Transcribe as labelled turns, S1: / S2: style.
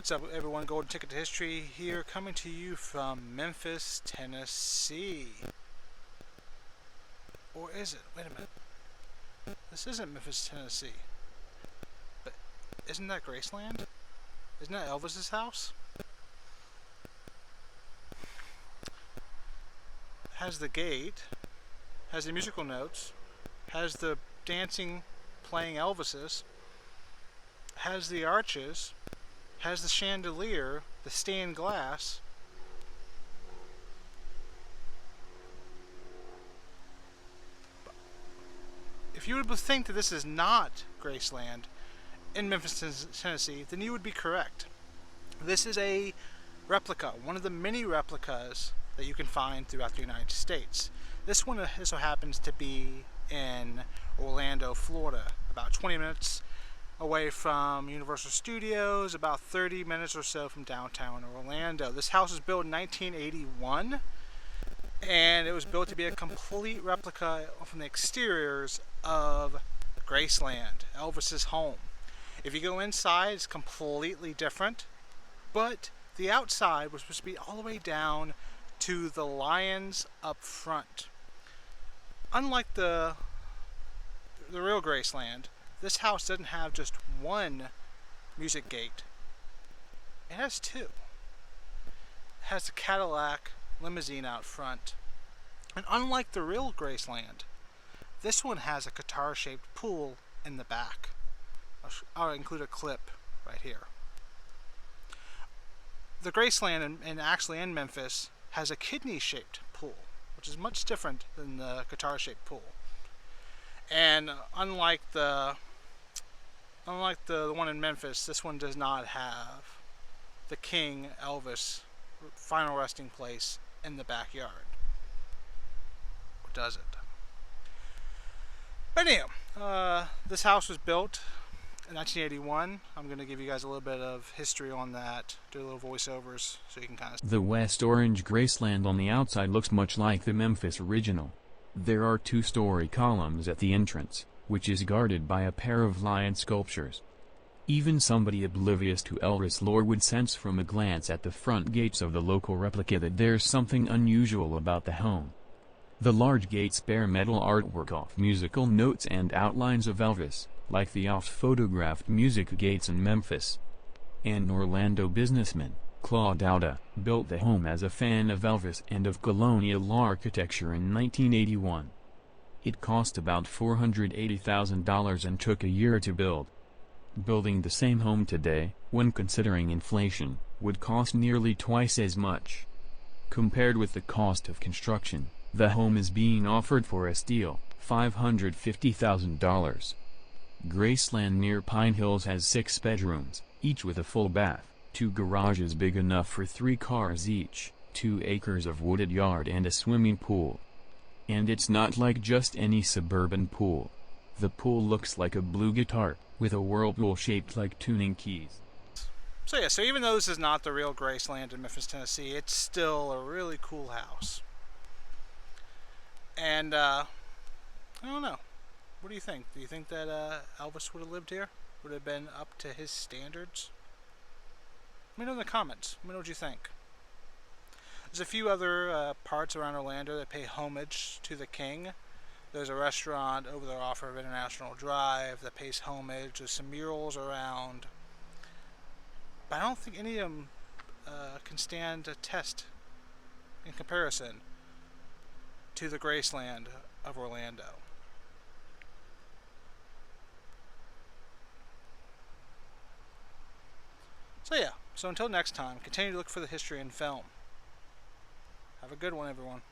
S1: What's up, everyone? Golden Ticket to History here, coming to you from Memphis, Tennessee. Or is it? Wait a minute. This isn't Memphis, Tennessee. But isn't that Graceland? Isn't that Elvis's house? Has the gate, has the musical notes, has the dancing, playing Elvises, has the arches, has the chandelier, the stained glass. If you would think that this is not Graceland in Memphis, Tennessee, then you would be correct. This is a replica, one of the many replicas that you can find throughout the United States. This one also happens to be in Orlando, Florida, about 20 minutes away from Universal Studios, about 30 minutes or so from downtown Orlando. This house was built in 1981, and it was built to be a complete replica from the exteriors of Graceland, Elvis's home. If you go inside, it's completely different, but the outside was supposed to be all the way down to the lions up front. Unlike the real Graceland, this house doesn't have just one music gate. It has two. It has the Cadillac limousine out front. And unlike the real Graceland, this one has a guitar-shaped pool in the back. I'll include a clip right here. The Graceland, and actually in Memphis, has a kidney-shaped pool, which is much different than the guitar-shaped pool. And unlike the one in Memphis, this one does not have the King Elvis final resting place in the backyard. Or does it? But anyhow, this house was built in 1981. I'm going to give you guys a little bit of history on that, do a little voiceovers so you can kind of...
S2: The West Orange Graceland on the outside looks much like the Memphis original. There are two-story columns at the entrance, which is guarded by a pair of lion sculptures. Even somebody oblivious to Elvis lore would sense from a glance at the front gates of the local replica that there's something unusual about the home. The large gates bear metal artwork off musical notes and outlines of Elvis, like the oft-photographed music gates in Memphis. An Orlando businessman, Claude Alda, built the home as a fan of Elvis and of colonial architecture in 1981. It cost about $480,000 and took a year to build. Building the same home today, when considering inflation, would cost nearly twice as much. Compared with the cost of construction, the home is being offered for a steal, $550,000. Graceland near Pine Hills has 6 bedrooms, each with a full bath, 2 garages big enough for 3 cars each, 2 acres of wooded yard and a swimming pool. And it's not like just any suburban pool. The pool looks like a blue guitar, with a whirlpool shaped like tuning keys.
S1: So yeah, so even though this is not the real Graceland in Memphis, Tennessee, it's still a really cool house. And, I don't know. What do you think? Do you think that Elvis would have lived here? Would have been up to his standards? Let me know in the comments. Let me know what you think. There's a few other parts around Orlando that pay homage to the king. There's a restaurant over there off of International Drive that pays homage. There's some murals around. But I don't think any of them can stand a test in comparison to the Graceland of Orlando. So yeah, so until next time, continue to look for the history in film. Have a good one, everyone.